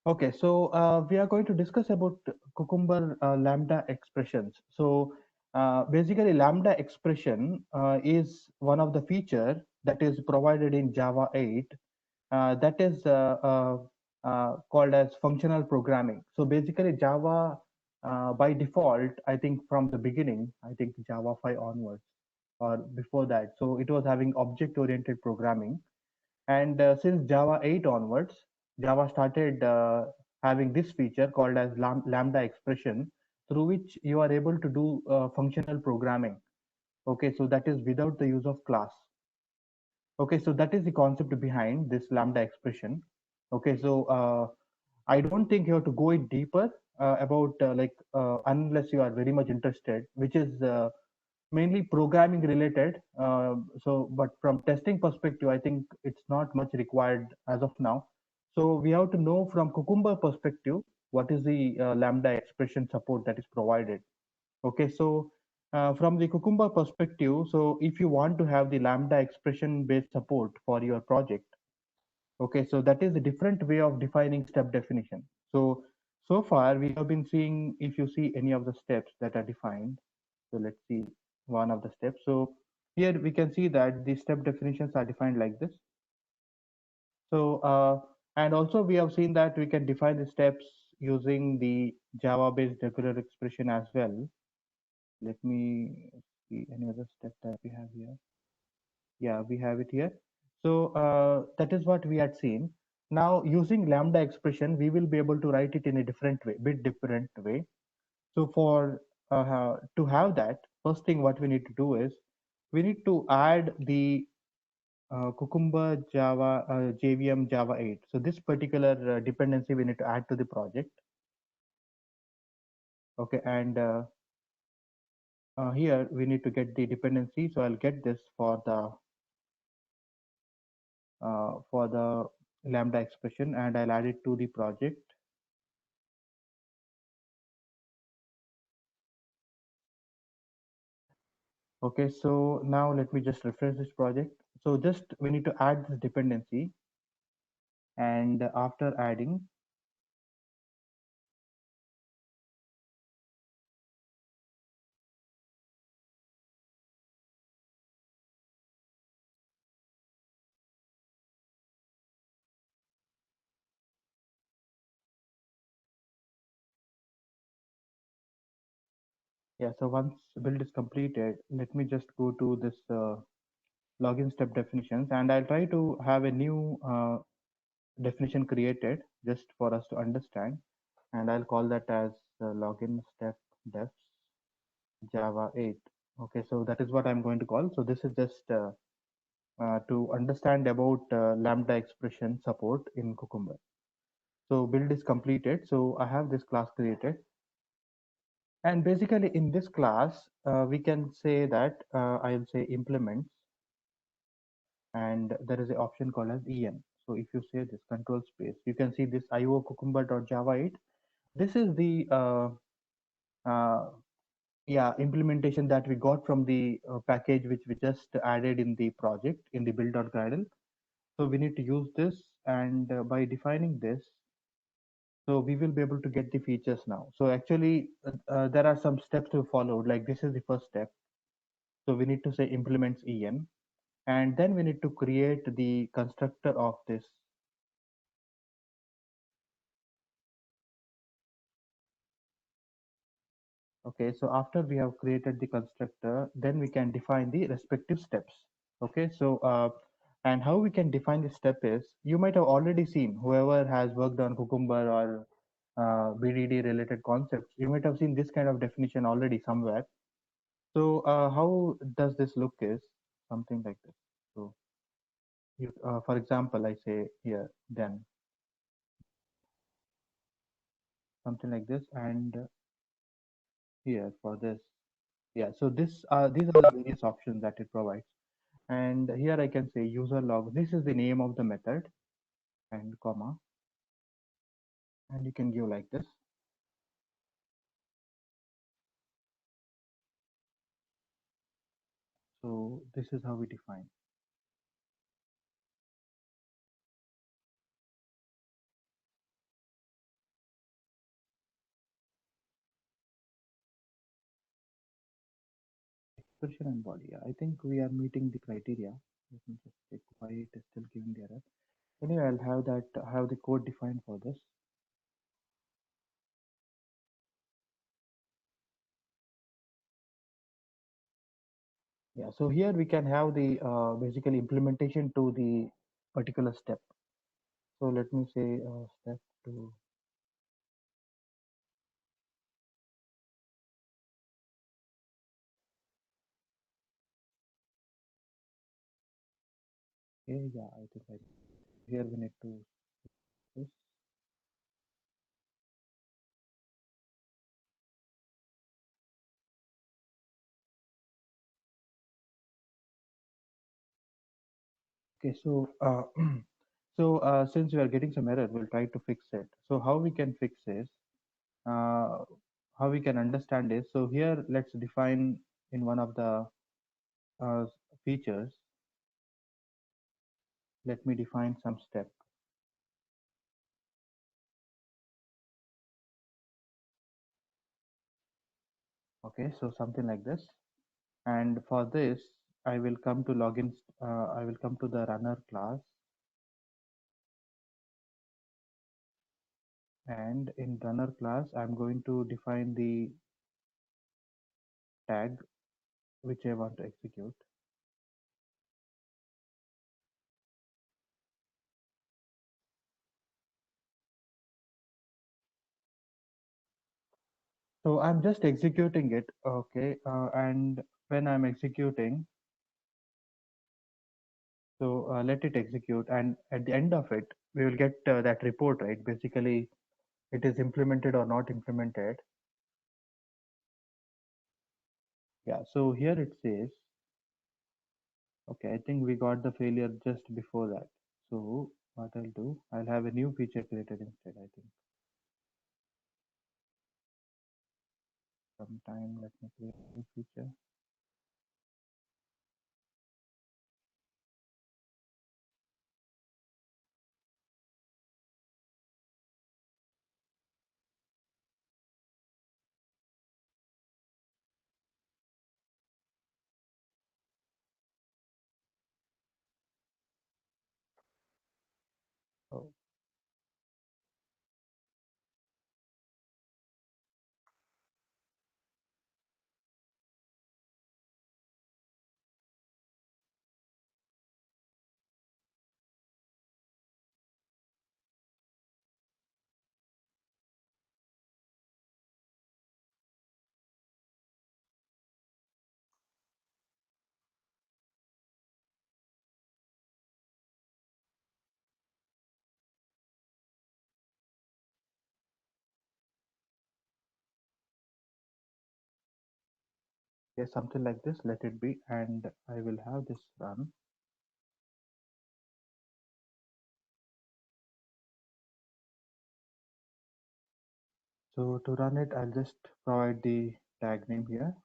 Okay, so we are going to discuss about Cucumber lambda expressions. So basically, lambda expression is one of the feature that is provided in Java 8 that is called as functional programming. So basically, Java by default, I think from the beginning, I think Java 5 onwards or before that, so it was having object-oriented programming. And since Java 8 onwards, Java started having this feature called as lambda expression, through which you are able to do functional programming. Okay, so that is without the use of class. Okay, so that is the concept behind this lambda expression. Okay, so I don't think you have to go in deeper about unless you are very much interested, which is mainly programming related. But from testing perspective, I think it's not much required as of now. So we have to know from Cucumber perspective what is the lambda expression support that is provided. Okay, so from the Cucumber perspective, so if you want to have the lambda expression based support for your project, okay, so that is a different way of defining step definition. So so far we have been seeing, if you see any of the steps that are defined, so let's see one of the steps. So here we can see that the step definitions are defined like this. So and also we have seen that we can define the steps using the Java based regular expression as well. Let me see any other step that we have here. Yeah, we have it here. So that is what we had seen. Now using lambda expression, we will be able to write it in a different way, bit different way. So for to have that, first thing what we need to do is we need to add the Cucumber Java JVM Java 8. So this particular dependency we need to add to the project. Okay, and here we need to get the dependency. So I'll get this for the lambda expression, and I'll add it to the project. Okay, so now let me just refresh this project. So just we need to add this dependency, and after adding, yeah, so once build is completed, let me just go to this login step definitions, and I'll try to have a new definition created just for us to understand, and I'll call that as login step defs Java 8. Okay, so that is what I'm going to call. So this is just to understand about lambda expression support in Cucumber. So build is completed. So I have this class created. And basically in this class, we can say that I'll say implements, and there is an option called as en. So if you say this control space, you can see this io cucumber.java 8. This is the uh, yeah implementation that we got from the package which we just added in the project in the build.gradle. So we need to use this, and by defining this, so we will be able to get the features now. So actually there are some steps to follow, like this is the first step. So we need to say implements en, and then we need to create the constructor of this. Okay, so after we have created the constructor, then we can define the respective steps. Okay, so and how we can define the step is, you might have already seen, whoever has worked on Cucumber or BDD related concepts, you might have seen this kind of definition already somewhere. So how does this look is something like this. So you, for example, I say here, then something like this, and here for this. Yeah, so these are the various options that it provides. And here I can say user log. This is the name of the method, and comma, and you can give like this. So this is how we define. expression and body. Yeah, I think we are meeting the criteria. Let me just check why it is still giving the error. Anyway, I'll have the code defined for this. Yeah, so here we can have the basically implementation to the particular step. So let me say step two. Okay, yeah, I think here we need to this. Okay, so since we are getting some error, we'll try to fix it. So how we can fix is uh, how we can understand is, so here let's define in one of the uh, features. Let me define some step. Okay, so something like this. And for this, I will come to login. I will come to the runner class, and in runner class, I'm going to define the tag which I want to execute. So I'm just executing it. Okay, and when I'm executing, so let it execute, and at the end of it, we will get that report, right? Basically, it is implemented or not implemented. Yeah. So here it says, okay, I think we got the failure just before that. So what I'll do, I'll have a new feature created instead. I think sometime let me create a new feature. Oh, yeah, something like this. Let it be, and I will have this run. So to run it, I'll just provide the tag name here.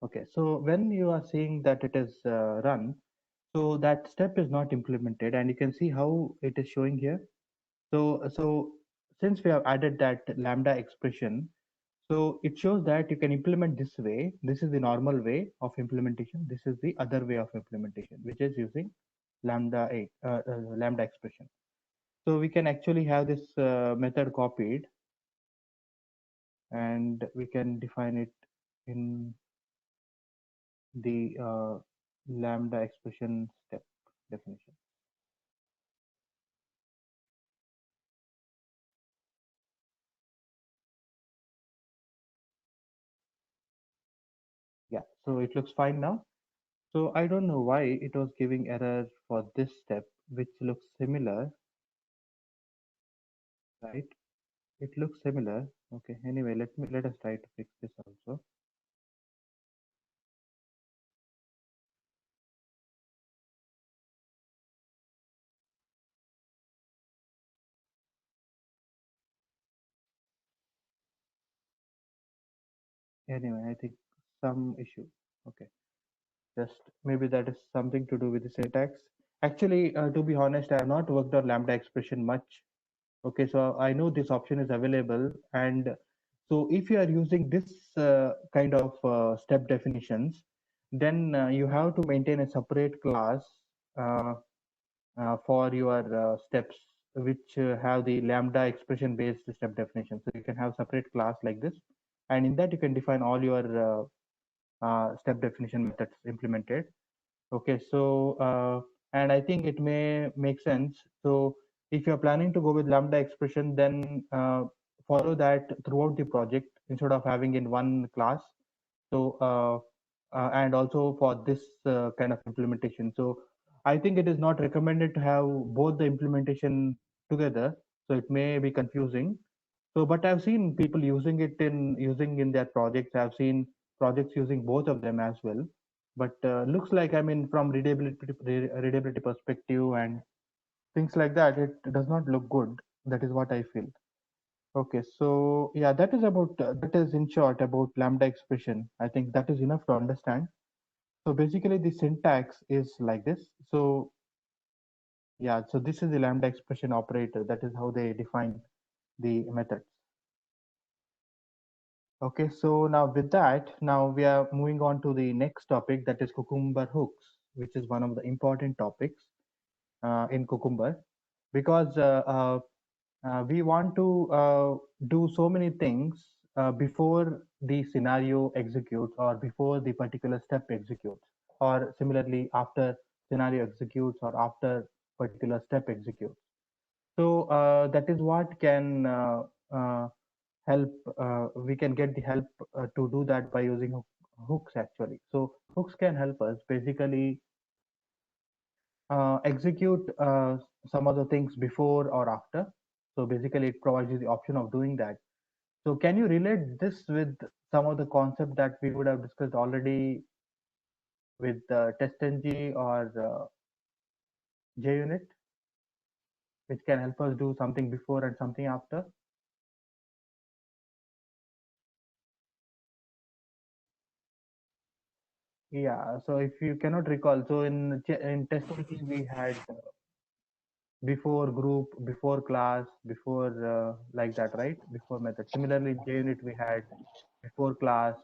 Okay, so when you are seeing that it is run, so that step is not implemented, and you can see how it is showing here. So since we have added that lambda expression, so it shows that you can implement this way. This is the normal way of implementation. This is the other way of implementation, which is using lambda expression. So we can actually have this method copied, and we can define it in the lambda expression step definition. Yeah, so it looks fine now. So I don't know why it was giving error for this step, which looks similar, right? It looks similar. Okay, anyway, let us try to fix this also. Anyway, I think some issue. Okay, just maybe that is something to do with the syntax. Actually, to be honest, I have not worked on lambda expression much. Okay, so I know this option is available, and so if you are using this kind of step definitions, then you have to maintain a separate class uh, for your steps, which have the lambda expression based step definition. So you can have separate class like this, and in that you can define all your step definition methods implemented. Okay, so and I think it may make sense. So if you're planning to go with lambda expression, then follow that throughout the project instead of having in one class. So and also for this kind of implementation. So I think it is not recommended to have both the implementation together. So it may be confusing. So, but I've seen people using in their projects. I've seen projects using both of them as well. But looks like, I mean, from readability perspective and things like that, it does not look good. That is what I feel. Okay, so yeah, that is in short about lambda expression. I think that is enough to understand. So basically, the syntax is like this. So yeah, so this is the lambda expression operator. That is how they define the methods. Okay, so now with that, now we are moving on to the next topic, that is Cucumber hooks, which is one of the important topics in Cucumber, because we want to do so many things before the scenario executes or before the particular step executes, or similarly after scenario executes or after particular step executes. So that is what can uh, help. We can get the help to do that by using hooks actually. So hooks can help us basically execute some of the things before or after. So basically, it provides you the option of doing that. So can you relate this with some of the concept that we would have discussed already with TestNG or JUnit, which can help us do something before and something after? Yeah, so if you cannot recall, so in TestNG we had before group, before class, before like that, right? Before method. Similarly, in JUnit we had before class,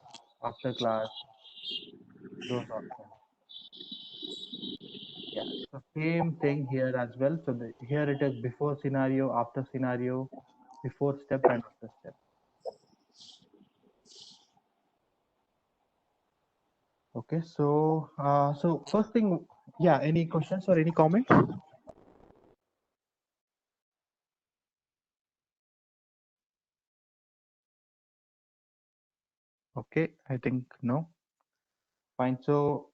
after class, those options. Yeah, so same thing here as well. So here it is before scenario, after scenario, before step and after step. Okay, so so first thing, yeah, any questions or any comments? Okay, I think no. Fine. So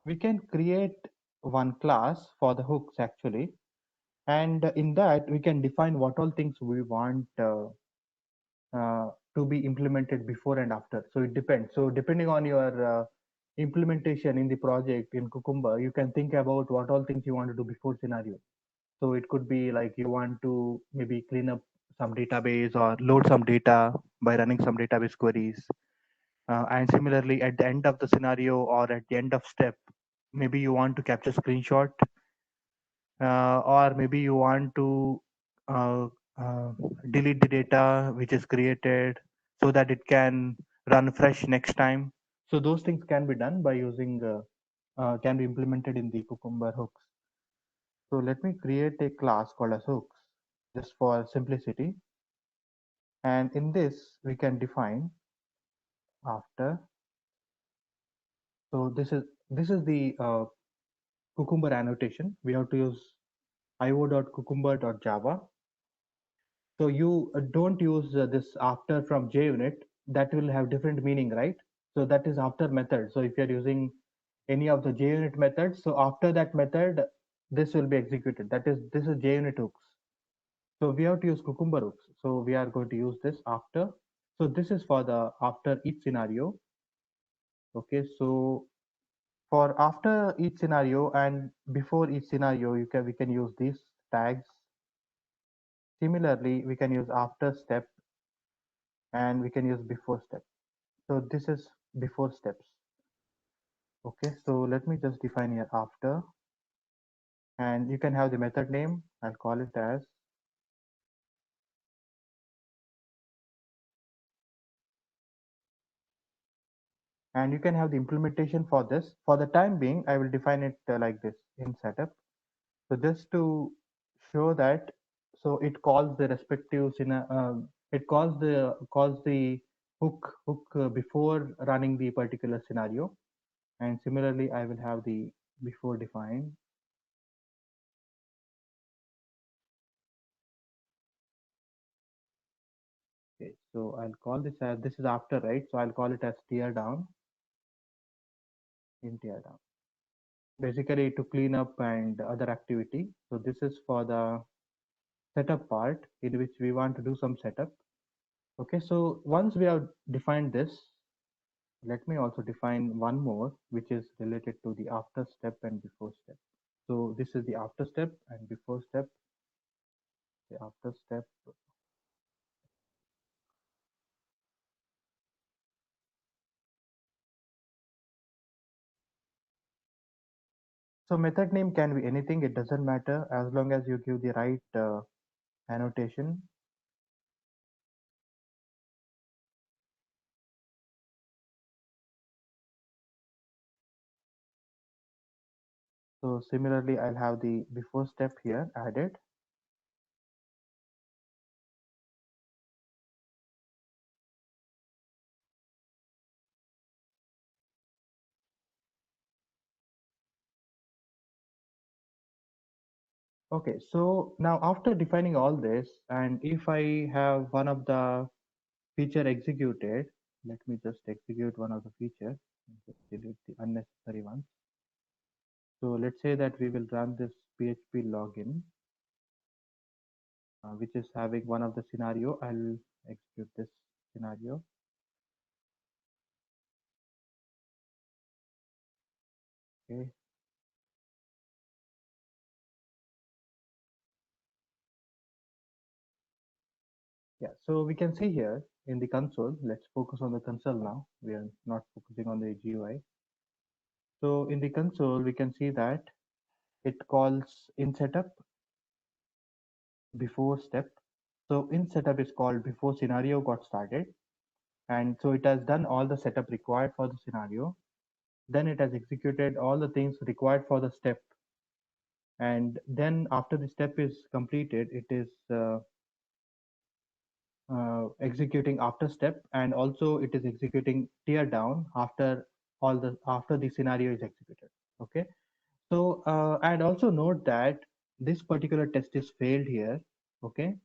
we can create one class for the hooks actually, and in that we can define what all things we want to be implemented before and after. So it depends. So depending on your implementation in the project in Cucumber, you can think about what all things you want to do before scenario. So it could be like you want to maybe clean up some database or load some data by running some database queries. And similarly, at the end of the scenario or at the end of step, maybe you want to capture screenshot, or maybe you want to uh, uh, delete the data which is created so that it can run fresh next time. So those things can be done by using can be implemented in the Cucumber hooks. So let me create a class called as hooks just for simplicity. And in this, we can define after. So this is the Cucumber annotation. We have to use io.cucumber.java. So you don't use this after from JUnit. That will have different meaning, right? So that is after method. So if you're using any of the JUnit methods, so after that method, this will be executed. This is JUnit hooks. So we have to use Cucumber hooks. So we are going to use this after. So this is for the after each scenario. Okay, so for after each scenario and before each scenario, we can use these tags. Similarly, we can use after step and we can use before step. So this is before steps. Okay, so let me just define here after. And you can have the method name. I'll call it as, and you can have the implementation for this. For the time being, I will define it like this in setup. So just to show that, so it calls the respective it calls the hook before running the particular scenario. And similarly, I will have the before defined. Okay, so I'll call this as, this is after, right? So I'll call it as tear down in tear down. Basically to clean up and other activity. So this is for the setup part in which we want to do some setup. Okay, so once we have defined this, let me also define one more, which is related to the after step and before step. So this is the after step and before step. The after step. So method name can be anything. It doesn't matter as long as you give the right annotation. So similarly, I'll have the before step here added. Okay, so now after defining all this, and if I have one of the feature executed, let me just execute one of the feature, just delete the unnecessary ones. So let's say that we will run this PHP login, which is having one of the scenario. I'll execute this scenario. Okay. Yeah, so we can see here in the console, let's focus on the console now. We are not focusing on the GUI. So in the console, we can see that it calls in setup before step. So in setup is called before scenario got started. And so it has done all the setup required for the scenario. Then it has executed all the things required for the step. And then after the step is completed, it is executing after step, and also it is executing tear down after the scenario is executed. Okay. So and also note that this particular test is failed here. Okay.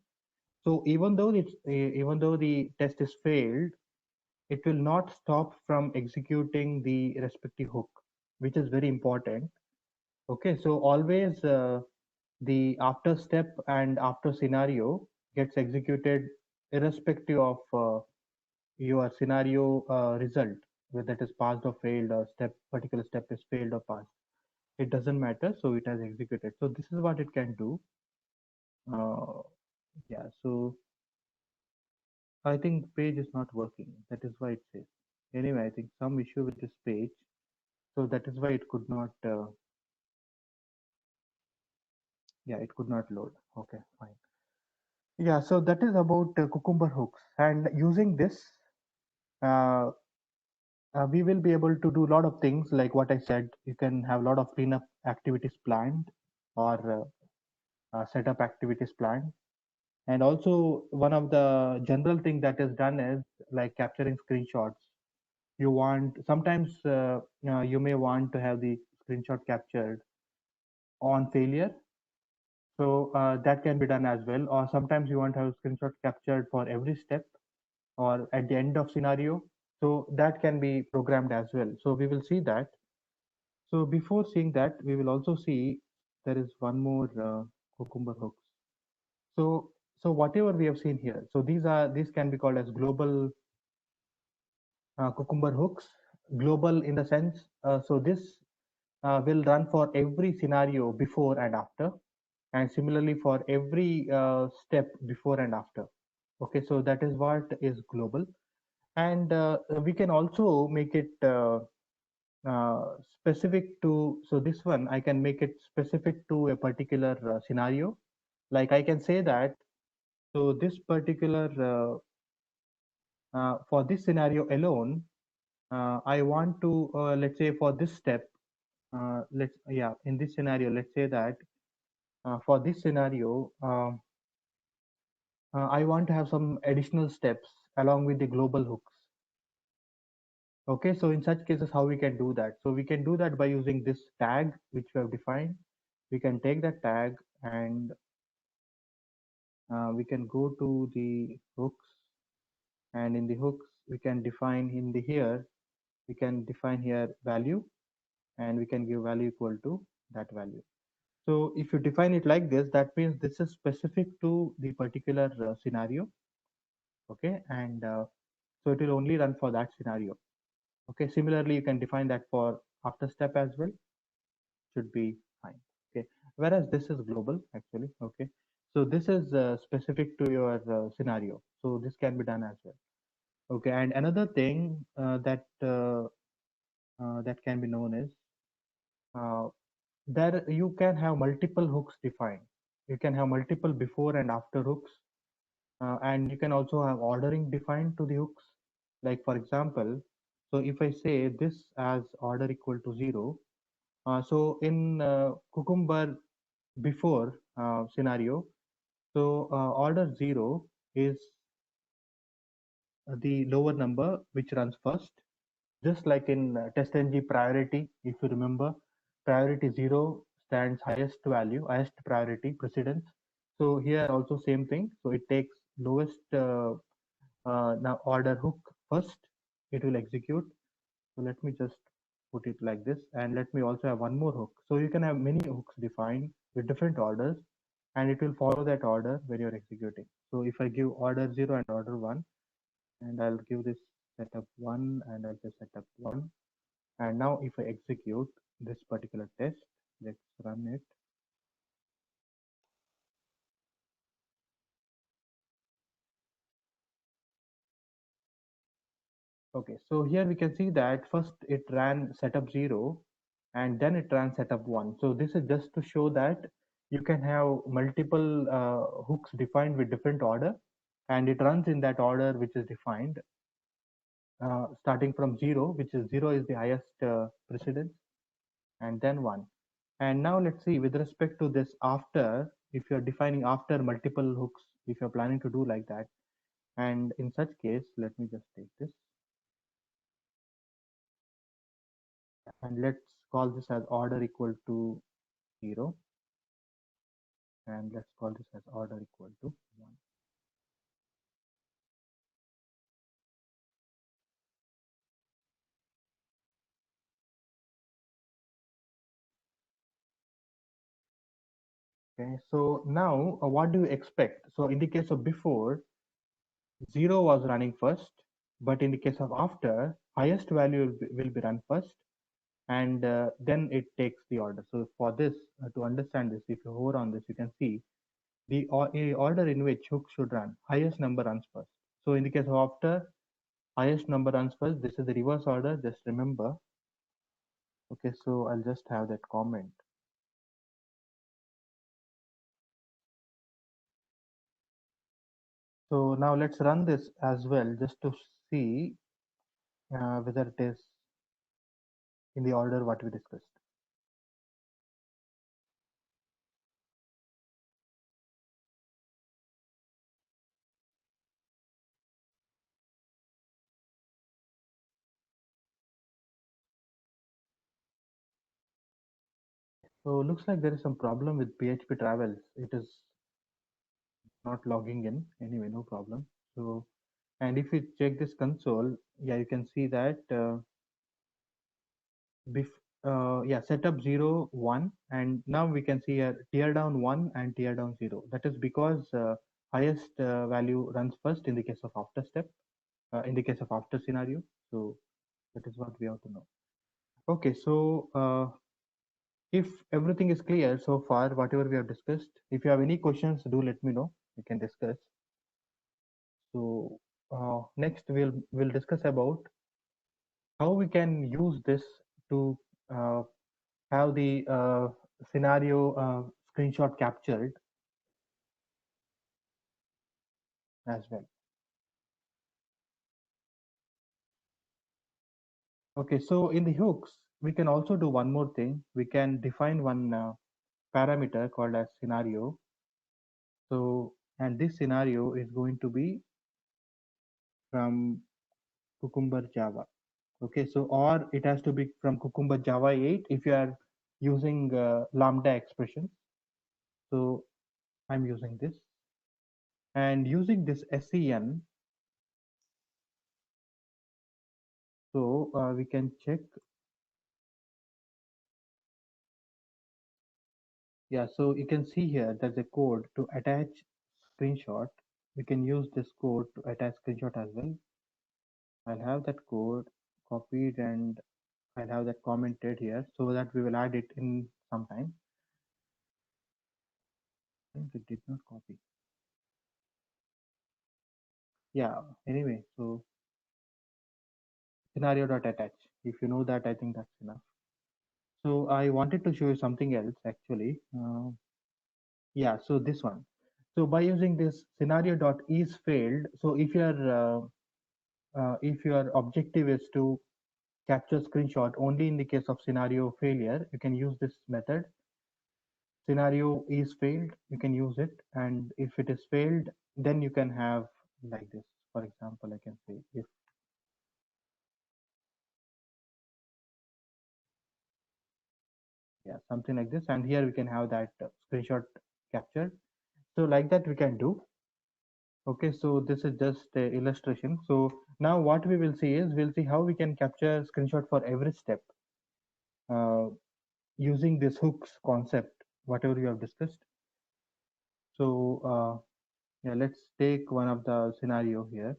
So even though the test is failed, it will not stop from executing the respective hook, which is very important. Okay, so always the after step and after scenario gets executed irrespective of your scenario result, whether it is passed or failed, or particular step is failed or passed. It doesn't matter, so it has executed. So this is what it can do. Yeah, so I think page is not working. That is why it says. Anyway, I think some issue with this page. So that is why it could not, yeah, it could not load. Okay, fine. Yeah, so that is about Cucumber hooks. And using this, uh, we will be able to do a lot of things. Like what I said, you can have a lot of cleanup activities planned, or setup activities planned. And also one of the general thing that is done is like capturing screenshots. You want, sometimes you may want to have the screenshot captured on failure. So that can be done as well. Or sometimes you want to have screenshot captured for every step or at the end of scenario. So that can be programmed as well. So we will see that. So before seeing that, we will also see there is one more Cucumber hooks. So whatever we have seen here, so these can be called as global Cucumber hooks. Global in the sense, so this will run for every scenario before and after, and similarly for every step before and after. Okay, so that is what is global. And we can also make it specific to, so this one I can make it specific to a particular scenario. Like I can say that, so this particular, for this scenario alone, I want to, let's say for this step, yeah, in this scenario, let's say that for this scenario, I want to have some additional steps along with the global hooks. Okay, so in such cases, how we can do that? So we can do that by using this tag, which we have defined. We can take that tag and we can go to the hooks, and in the hooks, we can define in the here, we can define here value, and we can give value equal to that value. So if you define it like this, that means this is specific to the particular scenario. Okay, and so it will only run for that scenario. Okay, similarly, you can define that for after step as well, should be fine. Okay, whereas this is global actually. Okay, so this is specific to your scenario, so this can be done as well. Okay, and another thing that can be known is, uh, there you can have multiple hooks defined. You can have multiple before and after hooks, and you can also have ordering defined to the hooks. Like for example, so if I say this as order equal to 0, so in Cucumber before scenario, so order 0 is the lower number which runs first, just like in TestNG priority. If you remember, priority 0 stands highest value, highest priority precedence. So here also same thing. So it takes lowest now order hook first, it will execute. So let me just put it like this, and let me also have one more hook. So you can have many hooks defined with different orders, and it will follow that order when you're executing. So if I give order 0 and order 1, and I'll give this setup 1, and I'll just setup 1. And now if I execute this particular test, let's run it. Okay, so here we can see that first it ran setup 0, and then it ran setup 1. So this is just to show that you can have multiple hooks defined with different order, and it runs in that order which is defined, starting from 0, which is 0 is the highest precedence, and then 1. And now let's see with respect to this after, if you're defining after multiple hooks, if you're planning to do like that, and in such case, let me just take this, and let's call this as order equal to 0, and let's call this as order equal to 1. Okay, so now what do you expect? So in the case of before, 0 was running first, but in the case of after, highest value will be run first, and then it takes the order. So for this, to understand this, if you hover on this, you can see the order in which hook should run. Highest number runs first. So in the case of after, highest number runs first. This is the reverse order, just remember. Okay, so I'll just have that comment. So now let's run this as well, just to see whether it is in the order what we discussed. So looks like there is some problem with PHP travels. It is not logging in. Anyway, no problem. So, and if you check this console, yeah, you can see that yeah, setup 0, 1, and now we can see a tear down 1 and tear down 0. That is because highest value runs first in the case of after step, in the case of after scenario. So that is what we have to know. Okay, so if everything is clear so far, whatever we have discussed, if you have any questions, do let me know. We can discuss. So next we'll discuss about how we can use this to uh, have the scenario screenshot captured as well. Okay, so in the hooks, we can also do one more thing. We can define one parameter called as scenario. So, and this scenario is going to be from Cucumber Java. Okay, so or it has to be from Cucumber Java 8 if you are using Lambda expression. So I'm using this and using this SEN. So we can check. Yeah, so you can see here there's a code to attach screenshot. We can use this code to attach screenshot as well. I'll have that code copied and I'll have that commented here so that we will add it in sometime. I think it did not copy. Yeah, anyway, so scenario.attach. If you know that, I think that's enough. So I wanted to show you something else actually. Yeah, so this one. So by using this scenario.is failed, so if your objective is to capture screenshot only in the case of scenario failure, you can use this method. Scenario is failed, you can use it, and if it is failed, then you can have like this. For example, I can say if yeah something like this, and here we can have that screenshot captured. So like that we can do. Okay, so this is just a illustration. So now what we will see is we'll see how we can capture screenshot for every step uh, using this hooks concept, whatever you have discussed. So yeah, let's take one of the scenario here.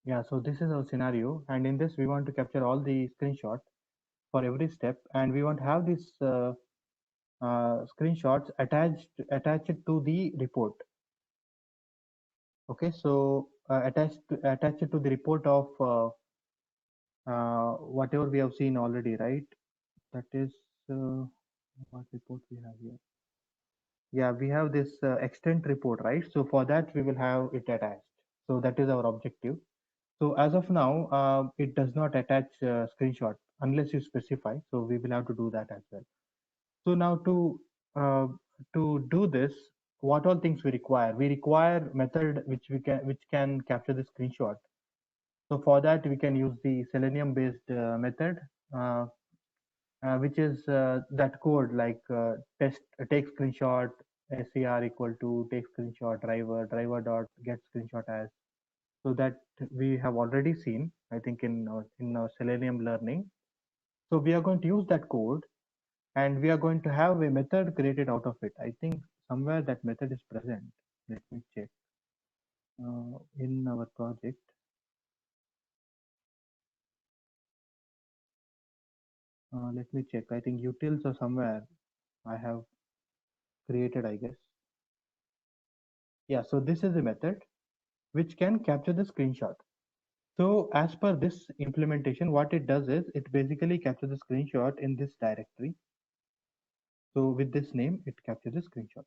Yeah, so this is our scenario, and in this we want to capture all the screenshot for every step, and we want to have these screenshots attached to the report. Okay, so attach it to the report of whatever we have seen already, right? That is what report we have here. Yeah, we have this extent report, right? So for that we will have it attached. So that is our objective. So as of now, it does not attach screenshot unless you specify. So we will have to do that as well. So now uh, to do this, what all things we require? We require method which can capture the screenshot. So for that we can use the Selenium based method, uh, which is that code like test take screenshot ser equal to take screenshot driver dot get screenshot as. So that we have already seen, I think in our Selenium learning. So we are going to use that code and we are going to have a method created out of it. I think somewhere that method is present. Let me check in our project. Let me check. I think utils or somewhere I have created, I guess. Yeah, so this is a method which can capture the screenshot. So as per this implementation, what it does is it basically captures the screenshot in this directory. So with this name, it captures the screenshot.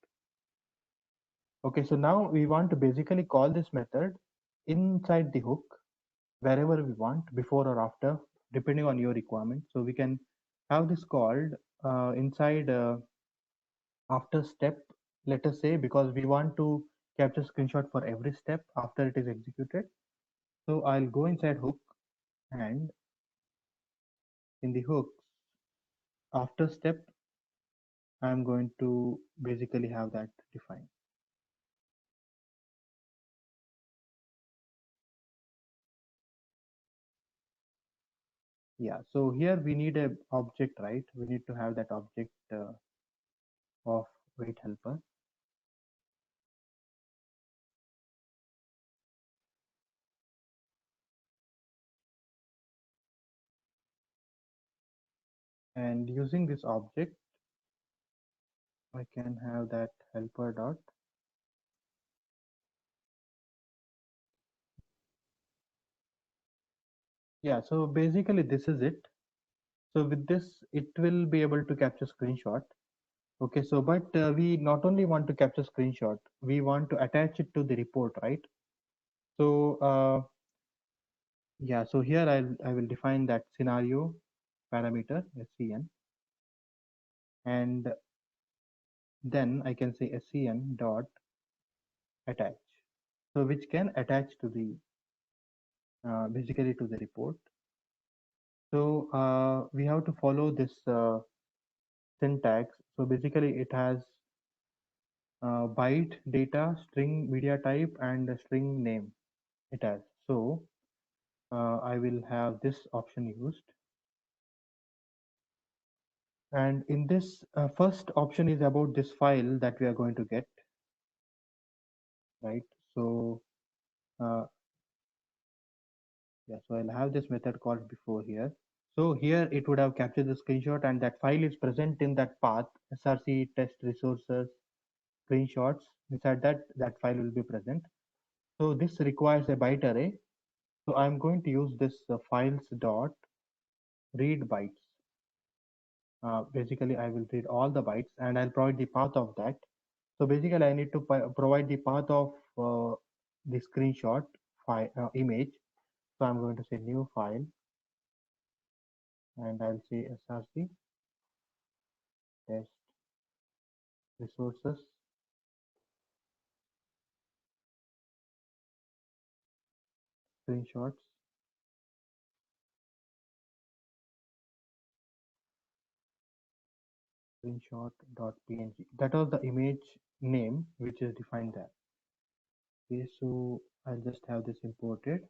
Okay, so now we want to basically call this method inside the hook wherever we want, before or after, depending on your requirement. So we can have this called inside after step, let us say, because we want to capture screenshot for every step after it is executed. So I'll go inside hook and in the hook after step, I'm going to basically have that defined. Yeah, so here we need a object, right? We need to have that object of wait helper. And using this object, I can have that helper dot. Yeah, so basically this is it. So with this, it will be able to capture screenshot. Okay, so but we not only want to capture screenshot, we want to attach it to the report, right? So yeah, so here I will define that scenario parameter scn, and then I can say scn dot attach, so which can attach to the basically to the report. So we have to follow this syntax. So basically it has byte data, string media type, and a string name it has. So I will have this option used. And in this first option is about this file that we are going to get, right? So uh, yeah, so I'll have this method called before here. So here it would have captured the screenshot, and that file is present in that path, src test resources screenshots. Inside that file will be present. So this requires a byte array. So I'm going to use this files dot read bytes. Basically, I will read all the bytes and I'll provide the path of that. So basically, I need to provide the path of the screenshot file image. So I'm going to say new file, and I'll say src test resources screenshots screenshot.png. That was the image name which is defined there. Okay, so I'll just have this imported,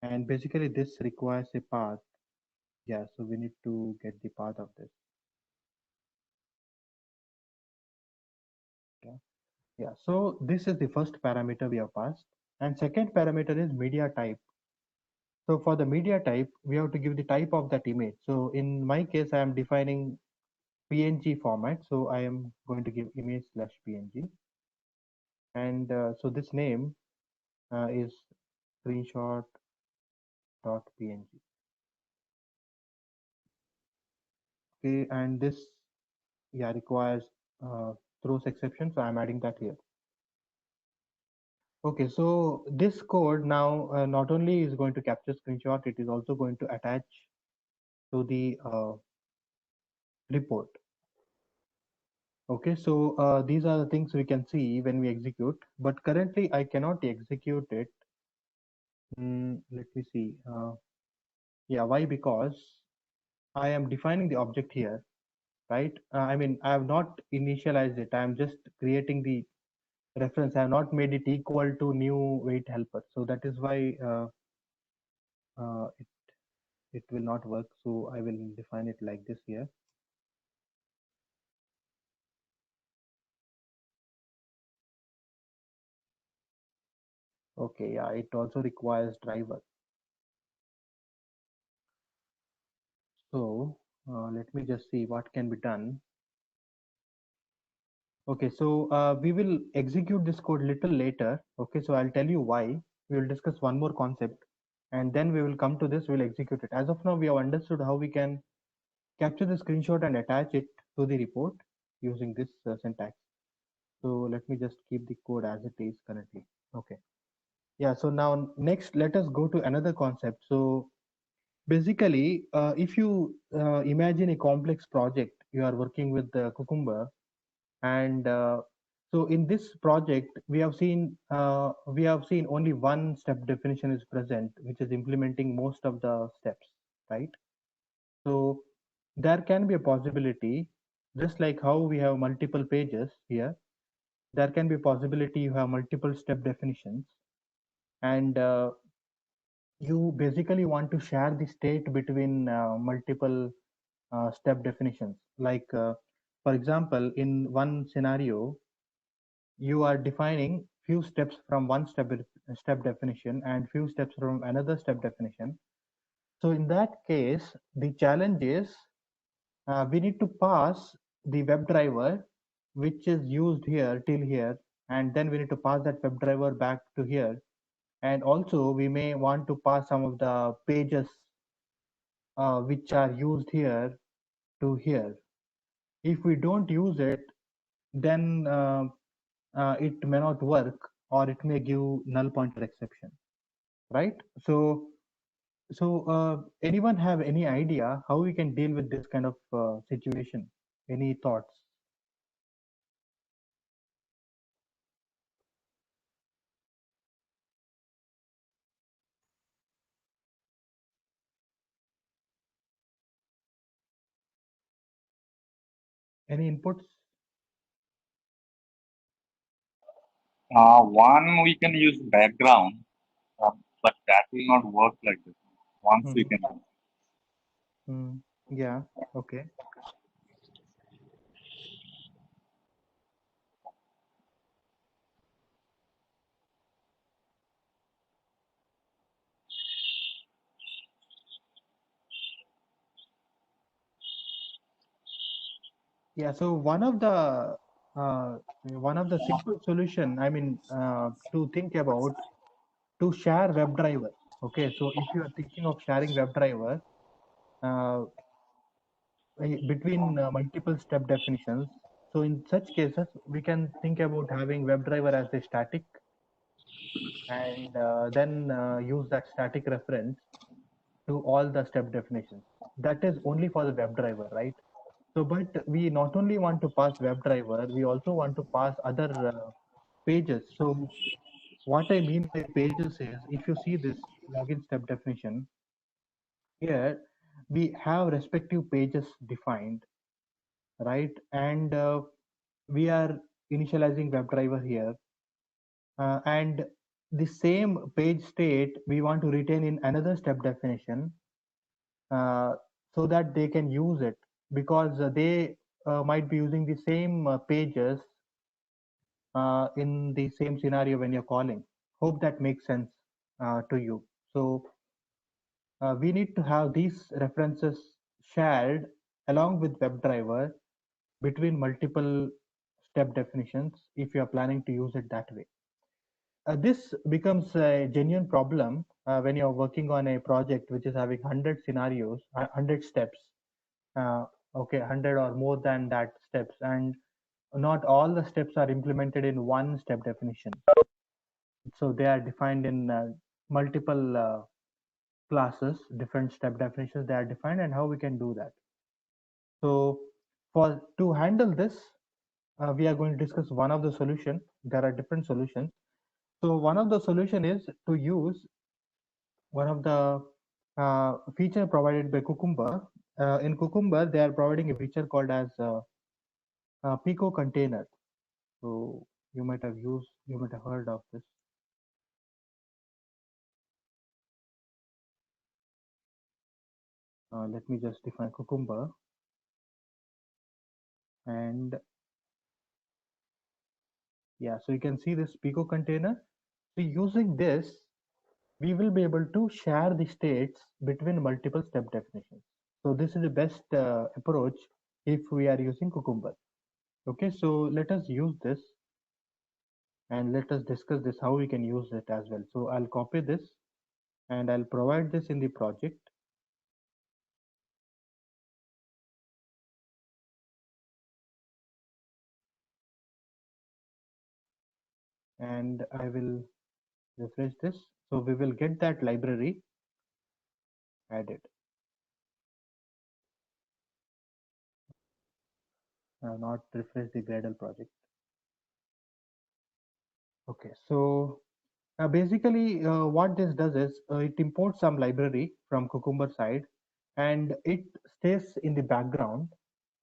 and basically this requires a path. Yeah, so we need to get the path of this. Okay. Yeah, so this is the first parameter we have passed, and second parameter is media type. So for the media type, we have to give the type of that image. So in my case, I am defining PNG format. So I am going to give image slash PNG, and so this name is screenshot.png. Okay, and this yeah requires throws exception, so I'm adding that here. Okay, so this code now not only is going to capture screenshot, it is also going to attach to the report. Okay, so these are the things we can see when we execute, but currently I cannot execute it. Let me see. Yeah, why? Because I am defining the object here, right? I mean, I have not initialized it. I am just creating the reference. I have not made it equal to new wait helper. So that is why it will not work. So I will define it like this here. Okay, yeah, it also requires driver. So let me just see what can be done. Okay, so we will execute this code little later. Okay, so I'll tell you why. We will discuss one more concept, and then we will come to this, we'll execute it. As of now, we have understood how we can capture the screenshot and attach it to the report using this syntax. So let me just keep the code as it is currently. Okay. Yeah, so now next, let us go to another concept. So basically, if you imagine a complex project, you are working with the Cucumber, and so in this project we have seen only one step definition is present, which is implementing most of the steps, right? So there can be a possibility, just like how we have multiple pages here, there can be a possibility you have multiple step definitions, and you basically want to share the state between multiple step definitions. Like for example, in one scenario you are defining few steps from one step definition and few steps from another step definition. So in that case, the challenge is we need to pass the WebDriver, which is used here till here, and then we need to pass that WebDriver back to here. And also we may want to pass some of the pages which are used here to here. If we don't use it, then it may not work, or it may give null pointer exception, right? So anyone have any idea how we can deal with this kind of situation? Any thoughts? Any inputs? One we can use background, uh, but that will not work like this. Once we Hmm. can. Hmm. Yeah. Okay. Yeah. So one of the simple solution, I mean, to think about, to share WebDriver. Okay. So if you are thinking of sharing WebDriver uh, between multiple step definitions, so in such cases, we can think about having WebDriver as a static, and then use that static reference to all the step definitions. That is only for the WebDriver, right? So, but we not only want to pass WebDriver, we also want to pass other pages. So, what I mean by pages is, if you see this login step definition here, we have respective pages defined, right? And we are initializing WebDriver here, and the same page state we want to retain in another step definition, uh, so that they can use it, because they might be using the same pages in the same scenario when you're calling. Hope that makes sense to you. So we need to have these references shared along with WebDriver between multiple step definitions if you are planning to use it that way. This becomes a genuine problem when you're working on a project which is having 100 scenarios, 100 steps, okay, 100 or more than that steps, and not all the steps are implemented in one step definition. So they are defined in multiple classes, different step definitions they are defined, and how we can do that. So for to handle this, we are going to discuss one of the solution. There are different solutions. So one of the solution is to use one of the feature provided by Cucumber. In Cucumber, they are providing a feature called as Pico container. So you might have heard of this. Let me just define Cucumber. And yeah, so you can see this Pico container. So using this, we will be able to share the states between multiple step definitions. So this is the best approach if we are using Cucumber. Okay, so let us use this, and let us discuss this how we can use it as well. So I'll copy this and I'll provide this in the project. And I will refresh this. So we will get that library added. Not refresh the Gradle project. Okay, so basically what this does is it imports some library from Cucumber side, and it stays in the background.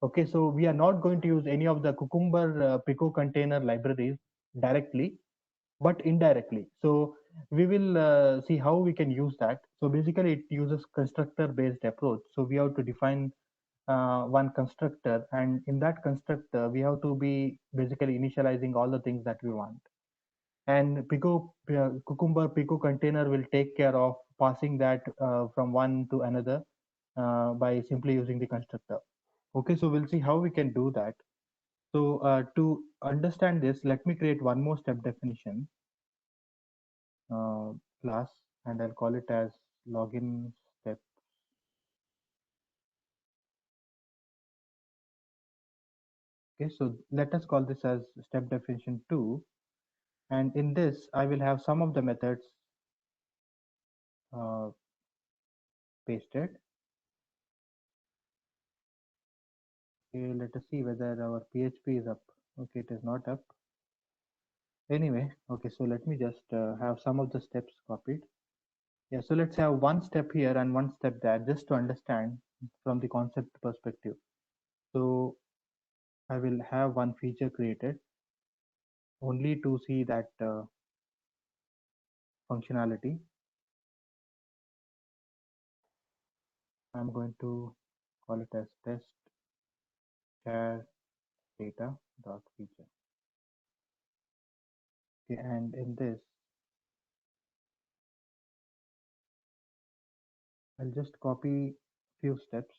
Okay, so we are not going to use any of the Cucumber Pico container libraries directly, but indirectly. So we will see how we can use that. So basically it uses constructor based approach. So we have to define one constructor, and in that constructor we have to be basically initializing all the things that we want. And Cucumber Pico container will take care of passing that from one to another by simply using the constructor. Okay, so we'll see how we can do that. So to understand this, let me create one more step definition uh, class, and I'll call it as login step. Okay, so let us call this as step definition 2. And in this, I will have some of the methods uh, pasted. Okay, let us see whether our PHP is up. Okay, it is not up. Anyway, okay, so let me just have some of the steps copied. Yeah, so let's have one step here and one step there just to understand from the concept perspective. So I will have one feature created only to see that functionality. I'm going to call it as test share data dot feature. Okay, and in this, I'll just copy few steps.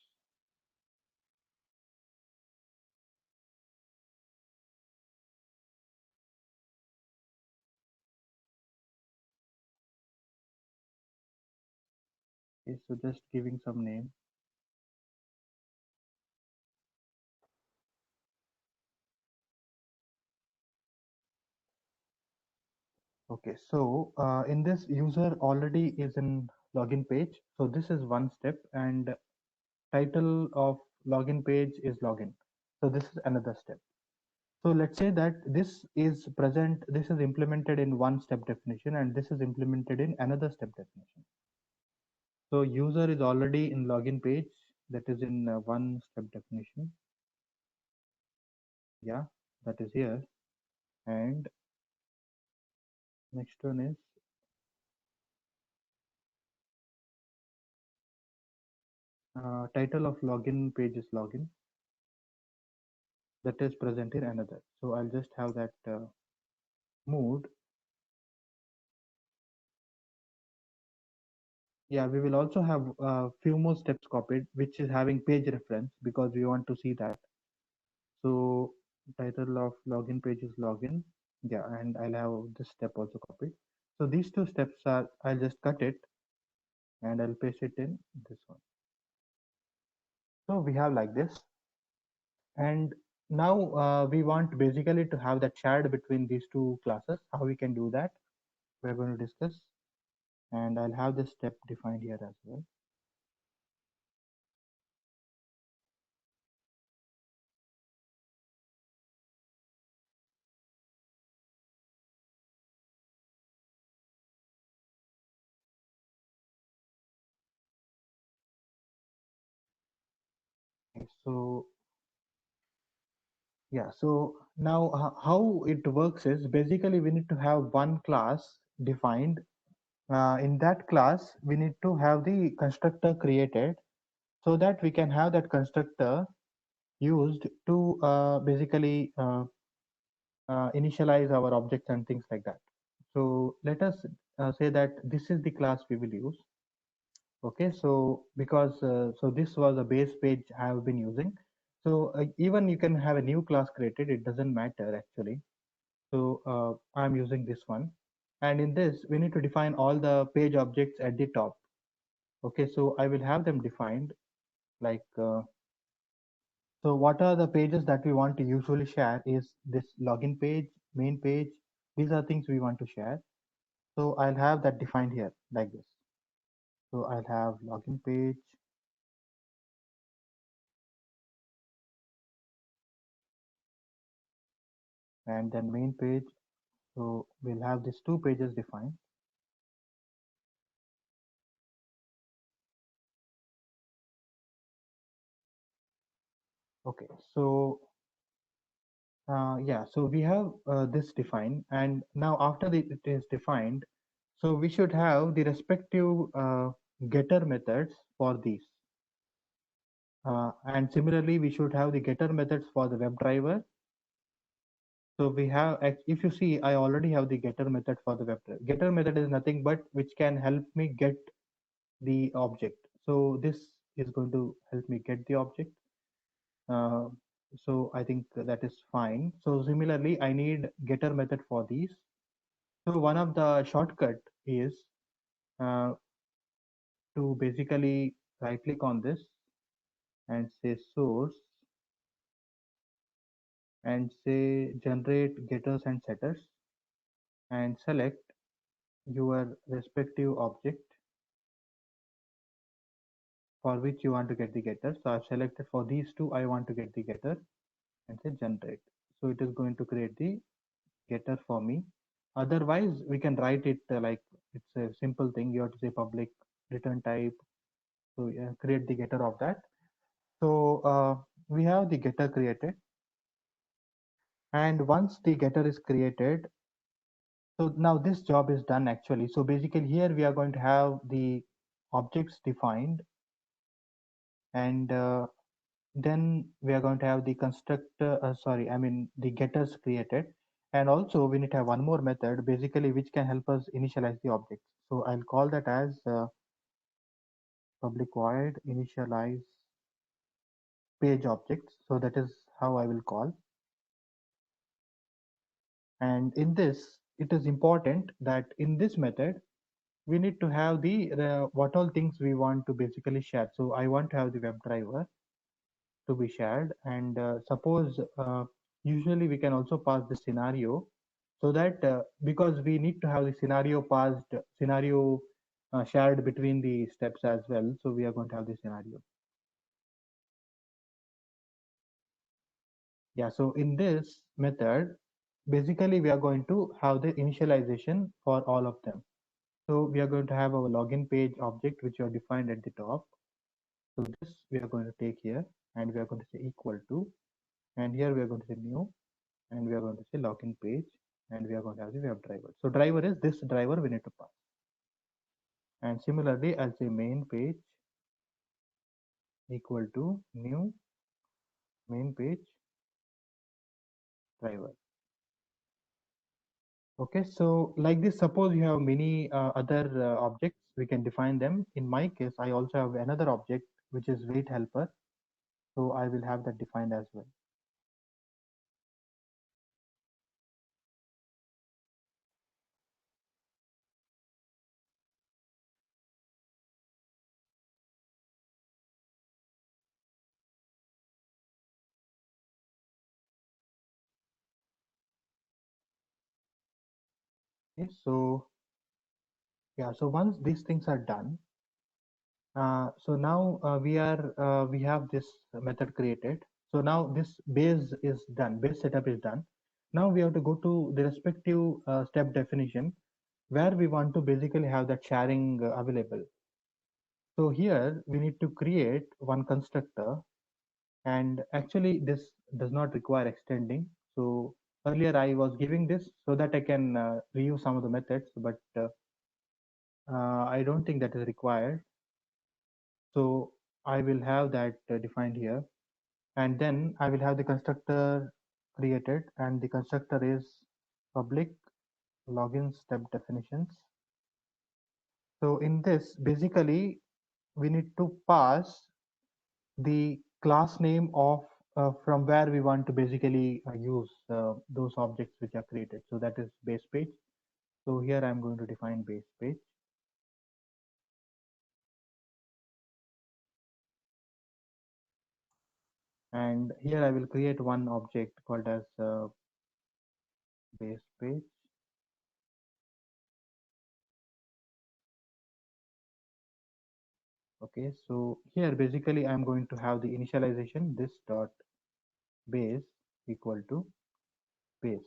Okay, so just giving some name. Okay, so in this user already is in login page. So this is one step and title of login page is login. So this is another step. So let's say that this is present, this is implemented in one step definition and this is implemented in another step definition. So user is already in login page, that is in one step definition. Yeah, that is here. And next one is title of login page is login, that is present in another. So I'll just have that moved. Yeah, we will also have a few more steps copied, which is having page reference because we want to see that. So title of login page is login. Yeah, and I'll have this step also copied. So these two steps are, I'll just cut it and I'll paste it in this one. So we have like this. And now we want basically to have that shared between these two classes. How we can do that? We're going to discuss. And I'll have this step defined here as well. Okay, so yeah, so now how it works is basically we need to have one class defined. In that class, we need to have the constructor created so that we can have that constructor used to basically initialize our objects and things like that. So let us say that this is the class we will use. Okay, so because so this was a base page I have been using. So even you can have a new class created, it doesn't matter actually. So I'm using this one. And in this, we need to define all the page objects at the top. Okay, so I will have them defined like, so what are the pages that we want to usually share is this login page, main page. These are things we want to share. So I'll have that defined here like this. So I'll have login page, and then main page. So we'll have these two pages defined. Okay, so yeah, so we have this defined, and now after it is defined, so we should have the respective getter methods for these. And similarly, we should have the getter methods for the WebDriver. So we have, if you see, I already have the getter method for the WebDriver. Getter method is nothing but which can help me get the object. So this is going to help me get the object. Uh, so I think that is fine. So similarly, I need getter method for these. So one of the shortcut is uh, to basically right click on this and say source and say generate getters and setters, and select your respective object for which you want to get the getter. So I've selected for these two, I want to get the getter, and say generate. So it is going to create the getter for me. Otherwise, we can write it like it's a simple thing. You have to say public return type. So create the getter of that. So we have the getter created. And once the getter is created, so now this job is done actually. So basically here we are going to have the objects defined, and then we are going to have the constructor, I mean the getters created. And also we need to have one more method basically which can help us initialize the objects. So I'll call that as public void initialize page objects. So that is how I will call. And in this, it is important that in this method, we need to have the what all things we want to basically share. So I want to have the WebDriver to be shared, and suppose usually we can also pass the scenario, so that because we need to have the scenario shared between the steps as well. So we are going to have the scenario. Yeah, so in this method, basically we are going to have the initialization for all of them. So we are going to have our login page object, which are defined at the top. So this we are going to take here, and we are going to say equal to, and here we are going to say new, and we are going to say login page, and we are going to have the web driver. So driver is this driver we need to pass. And similarly, I'll say main page equal to new main page driver. Okay, so like this, suppose you have many other objects, we can define them. In my case, I also have another object which is wait helper. So I will have that defined as well. Okay, so yeah, so once these things are done, so now we have this method created. So now this base is done, base setup is done. Now we have to go to the respective step definition where we want to basically have that sharing available. So here we need to create one constructor, and actually this does not require extending. So earlier I was giving this so that I can reuse some of the methods, but I don't think that is required. So I will have that defined here, and then I will have the constructor created, and the constructor is public login step definitions. So in this, basically, we need to pass the class name of from where we want to basically use those objects which are created. So that is base page. So here I'm going to define base page. And here I will create one object called as base page. Okay, so here basically I'm going to have the initialization this dot base equal to base.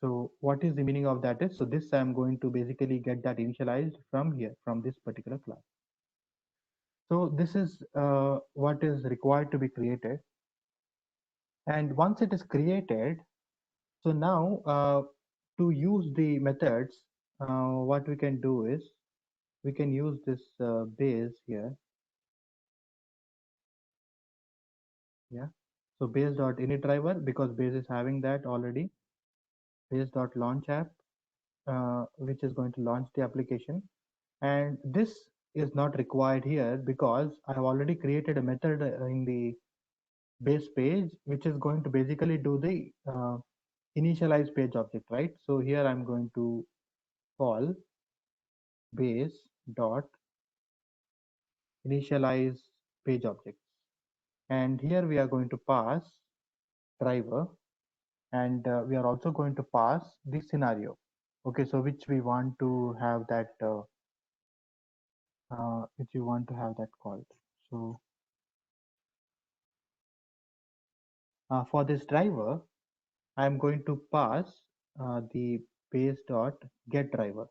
So what is the meaning of that is, so this I'm going to basically get that initialized from here, from this particular class. So this is what is required to be created. And once it is created, so now to use the methods, what we can do is we can use this base here. Yeah. So base dot init driver, because base is having that already. Base dot launch app, which is going to launch the application. And this is not required here because I have already created a method in the base page, which is going to basically do the initialize page object, right? So here I'm going to call base dot initialize page objects. And here we are going to pass driver, and we are also going to pass the scenario. Okay, so which we want to have that which you want to have that called. So for this driver, I'm going to pass the base dot get driver,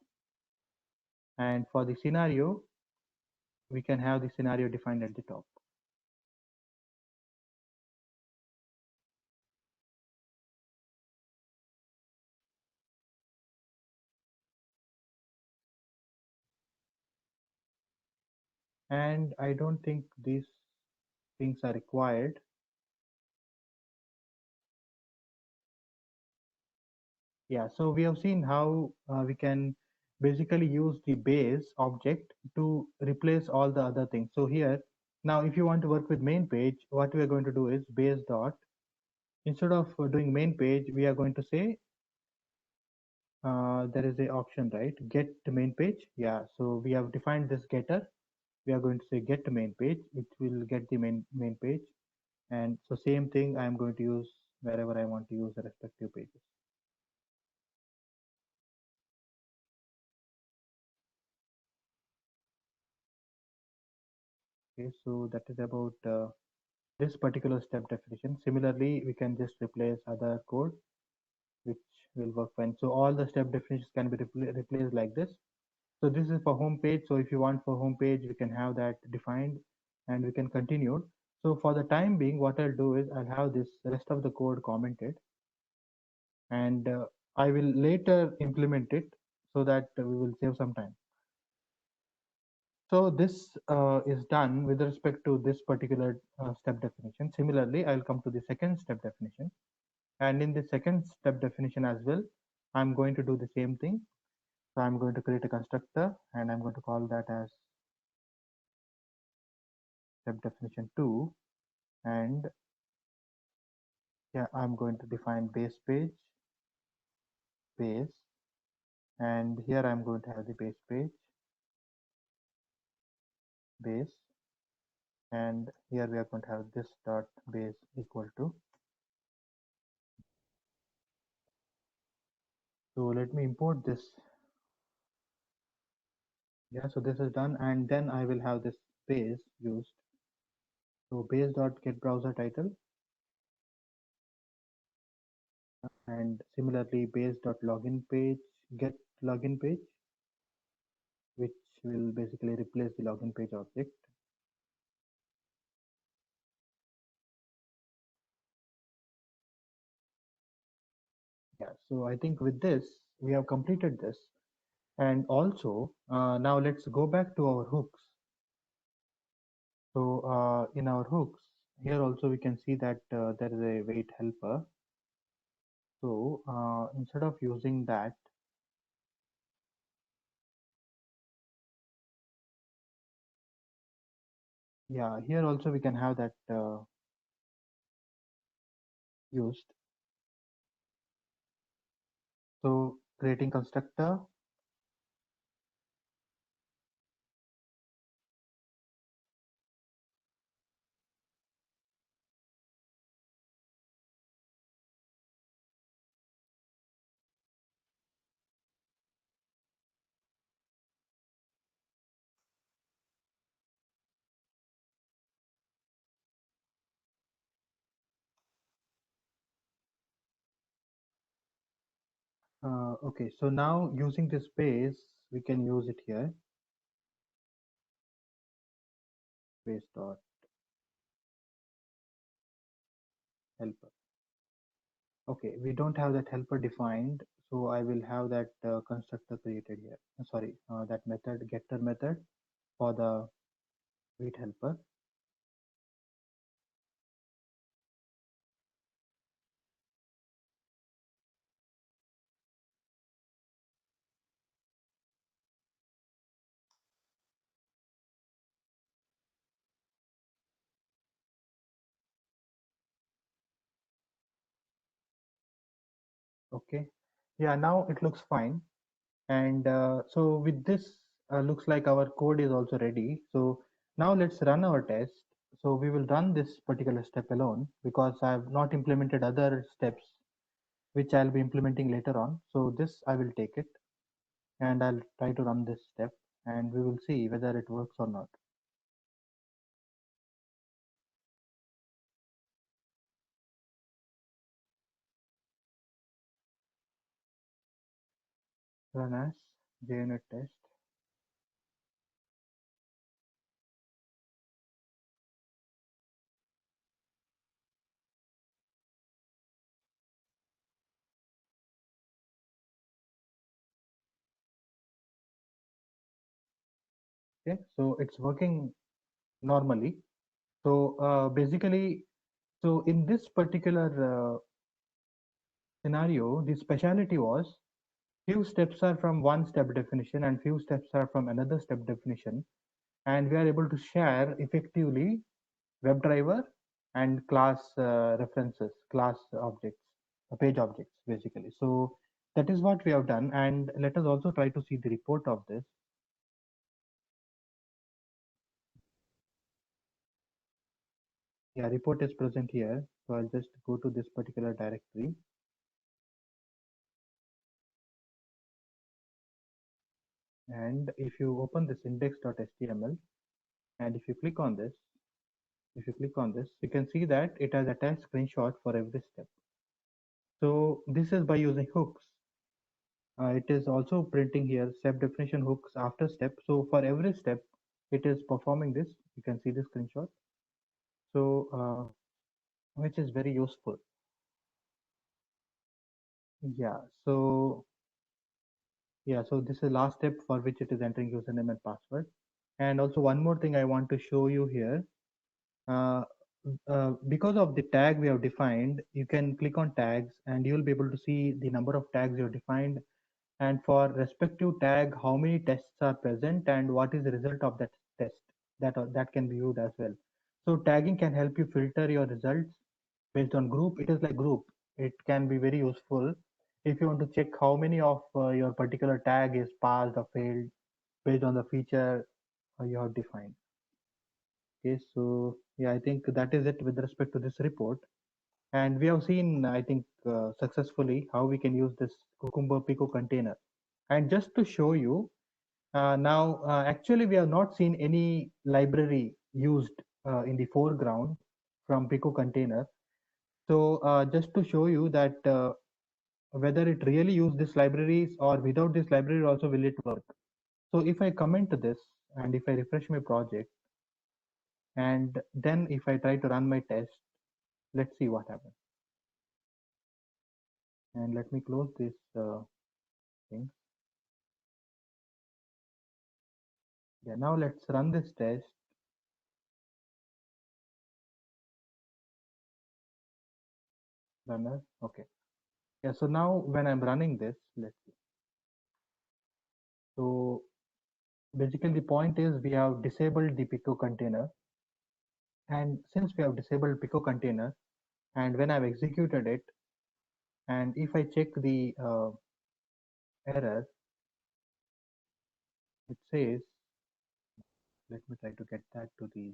and for the scenario, we can have the scenario defined at the top. And I don't think these things are required. Yeah, so we have seen how we can basically use the base object to replace all the other things. So here, now if you want to work with main page, what we are going to do is base dot, instead of doing main page, we are going to say there is a option, right? Get the main page. Yeah, so we have defined this getter. We are going to say get the main page, which will get the main page. And so same thing I'm going to use wherever I want to use the respective pages. Okay, so that is about this particular step definition. Similarly, we can just replace other code, which will work fine. So all the step definitions can be replaced like this. So this is for home page. So if you want for home page, we can have that defined and we can continue. So for the time being, what I'll do is I'll have this rest of the code commented, and I will later implement it so that we will save some time. So this is done with respect to this particular step definition. Similarly, I'll come to the second step definition. And in the second step definition as well, I'm going to do the same thing. So I'm going to create a constructor and I'm going to call that as step definition 2. And yeah, I'm going to define base page, base. And here I'm going to have the base page, base. And here we are going to have this dot base equal to. So let me import this. Yeah, so this is done, and then I will have this base used. So base dot get browser title, and similarly base dot login page get login page, which will basically replace the login page object. Yeah, so I think with this we have completed this, and also now let's go back to our hooks. So in our hooks here also we can see that there is a wait helper. So instead of using that, yeah, here also we can have that used. So creating constructor, okay, so now using this base, we can use it here. Base dot helper. Okay, we don't have that helper defined, so I will have that constructor created here. Sorry, that method getter method for the wait helper. Okay, yeah, now it looks fine. And so with this, looks like our code is also ready. So now let's run our test. So we will run this particular step alone because I have not implemented other steps which I'll be implementing later on. So this I will take it and I'll try to run this step and we will see whether it works or not. Run as JUnit test. Okay, so it's working normally. So basically, so in this particular scenario, the speciality was few steps are from one step definition and few steps are from another step definition, and we are able to share effectively WebDriver and class references, class objects, page objects, basically. So that is what we have done, and let us also try to see the report of this. Yeah, report is present here. So I'll just go to this particular directory. And if you open this index.html, and if you click on this, you can see that it has attached screenshot for every step. So this is by using hooks. It is also printing here step definition hooks after step. So for every step, it is performing this. You can see the screenshot. So which is very useful. Yeah. So so this is last step for which it is entering username and password. And also one more thing I want to show you here. Because of the tag we have defined, you can click on tags and you'll be able to see the number of tags you have defined, and for respective tag how many tests are present and what is the result of that test. That can be viewed as well. So tagging can help you filter your results based on group. It is like group. It can be very useful if you want to check how many of your particular tag is passed or failed based on the feature you have defined. Okay, so yeah, I think that is it with respect to this report. And we have seen, I think, successfully how we can use this Cucumber Pico container. And just to show you, actually we have not seen any library used in the foreground from Pico container. So just to show you that whether it really use these libraries or without this library also will it work. So if I comment this and if I refresh my project, and then if I try to run my test, let's see what happens. And let me close this thing. Yeah, now let's run this test. Runner. Okay. Yeah, so now when I'm running this, let's see. So basically the point is we have disabled the Pico container. And since we have disabled Pico container, and when I've executed it, and if I check the error, it says, let me try to get that to the,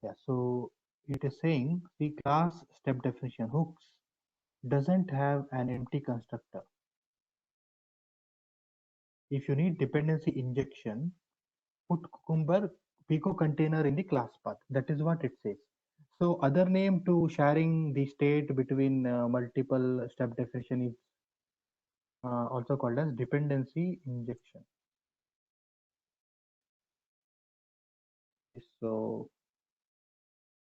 yeah, so it is saying the class step definition hooks doesn't have an empty constructor. If you need dependency injection, put Cucumber Pico container in the class path. That is what it says. So other name to sharing the state between multiple step definition is also called as dependency injection. So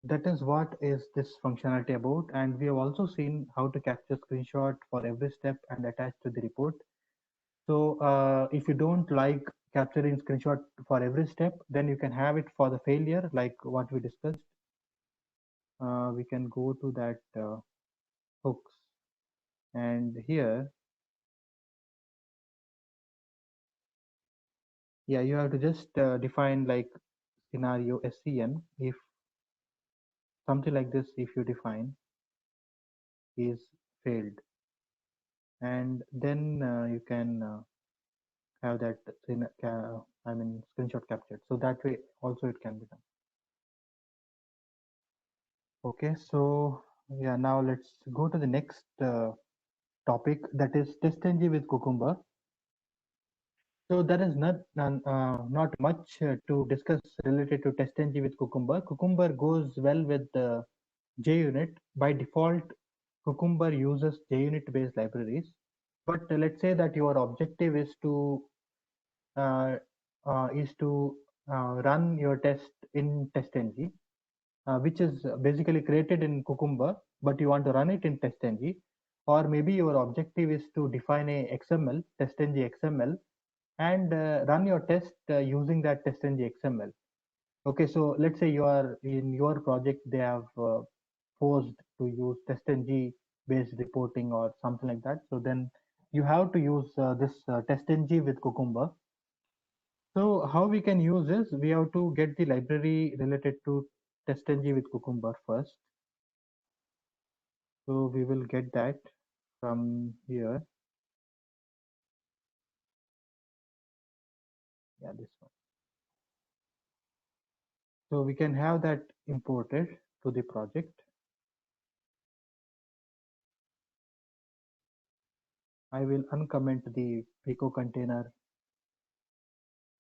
that is what is this functionality about, and we have also seen how to capture screenshot for every step and attach to the report. So if you don't like capturing screenshot for every step, then you can have it for the failure like what we discussed. We can go to that hooks, and here, yeah, you have to just define like scenario SCN. If something like this, if you define is failed, and then you can have that screenshot captured. So that way also it can be done. Okay, so Yeah, now let's go to the next topic, that is TestNG with Cucumber. So there is not much to discuss related to TestNG with Cucumber. Cucumber goes well with JUnit. By default, Cucumber uses JUnit based libraries. But let's say that your objective uh, is to run your test in TestNG, which is basically created in Cucumber, but you want to run it in TestNG. Or maybe your objective is to define a XML, TestNG XML, and run your test using that TestNG XML. Okay, so let's say you are in your project, they have forced to use TestNG based reporting or something like that. So then you have to use this TestNG with Cucumber. So how we can use this? We have to get the library related to TestNG with Cucumber first. So we will get that from here. Yeah, this one. So we can have that imported to the project. I will uncomment the Pico container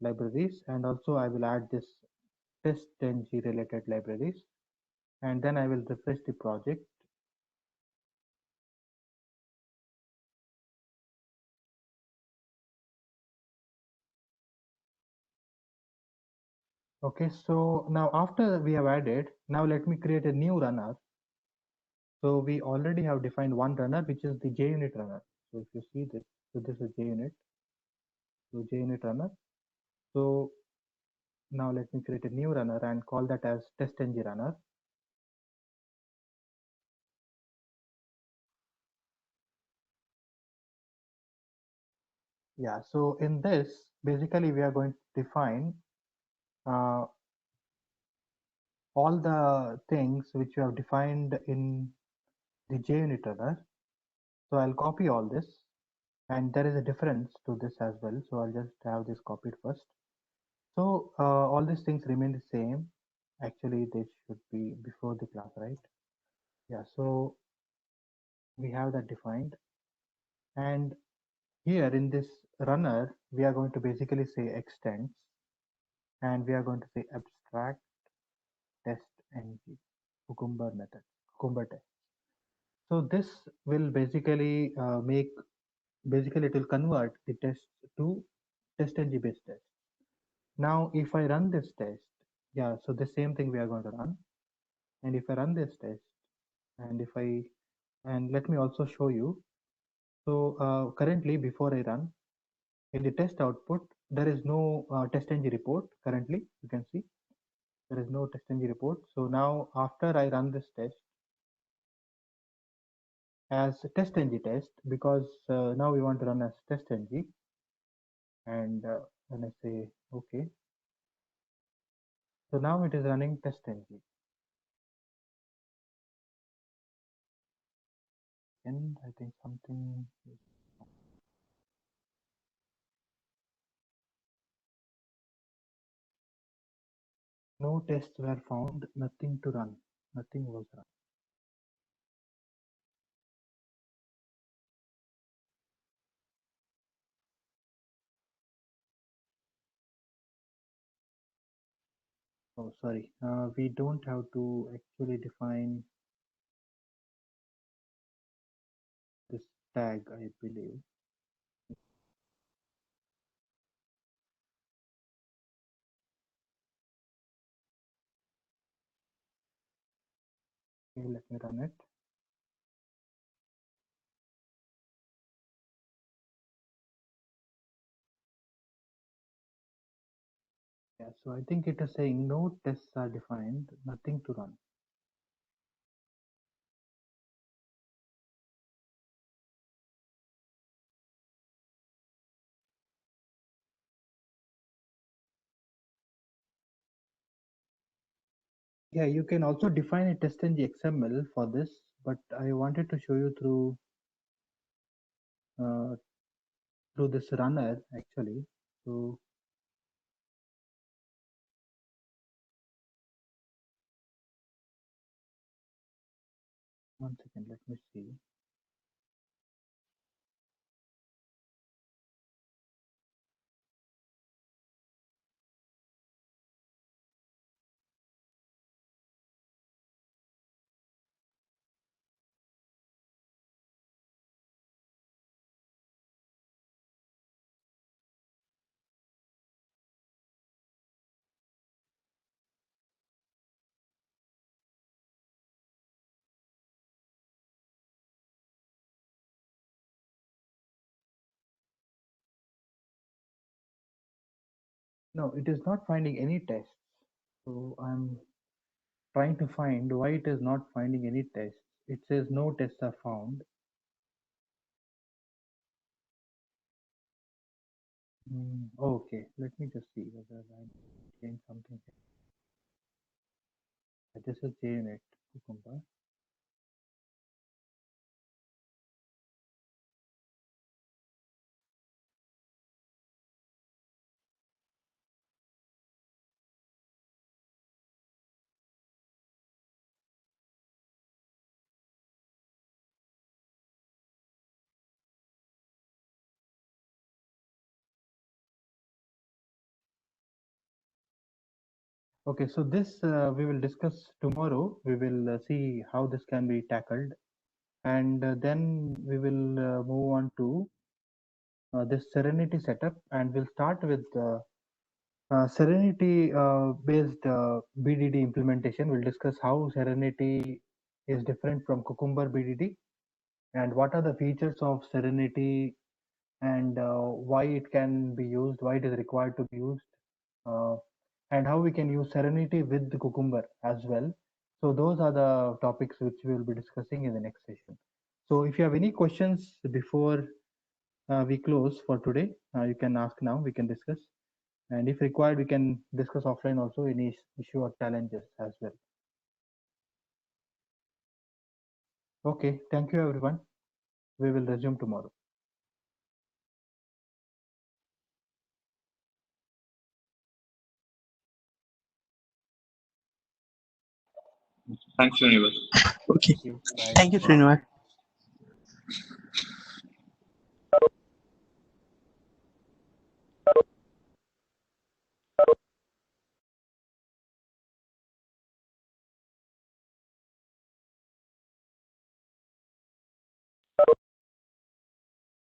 libraries, and also I will add this testng related libraries, and then I will refresh the project. Okay, so now after we have added, now let me create a new runner. So we already have defined one runner, which is the JUnit runner. So if you see this, so this is JUnit, so JUnit runner. So now let me create a new runner and call that as testng runner. Yeah, so in this, basically we are going to define uh, all the things which you have defined in the JUnit runner. So I'll copy all this, and there is a difference to this as well. So I'll just have this copied first. So all these things remain the same. Actually, they should be before the class, right? Yeah, so we have that defined. And here in this runner, we are going to basically say extends, and we are going to say abstract test ng cucumber method, cucumber test. So this will basically basically it will convert the test to testng based test. Now if I run this test, yeah, so the same thing we are going to run. And if I run this test, and if I, and let me also show you. So currently before I run, in the test output, there is no testng report currently. You can see there is no testng report. So now after I run this test as testng test, because now we want to run as testng, and when I say okay, so now it is running testng. And I think something, no tests were found, nothing to run, nothing was run. Oh, sorry. We don't have to actually define this tag, I believe. Okay, let me run it. Yeah, so I think it is saying no tests are defined, nothing to run. Yeah, you can also define a testng XML for this, but I wanted to show you uh, through this runner actually. So 1 second, let me see. No, it is not finding any tests. So I'm trying to find why it is not finding any tests. It says no tests are found. Okay, let me just see whether I change something. This is JUnit Cucumber. Okay, so this we will discuss tomorrow. We will see how this can be tackled, and then we will move on to this Serenity setup, and we'll start with Serenity based BDD implementation. We'll discuss how Serenity is different from Cucumber BDD, and what are the features of Serenity, and why it can be used, why it is required to be used, uh, and how we can use Serenity with the Cucumber as well. So those are the topics which we will be discussing in the next session. So if you have any questions before we close for today, you can ask now, we can discuss. And if required, we can discuss offline also any issue or challenges as well. Okay, thank you everyone. We will resume tomorrow. Thanks, Srinivas. Okay. Thank you. Bye. Thank you, Srinivas.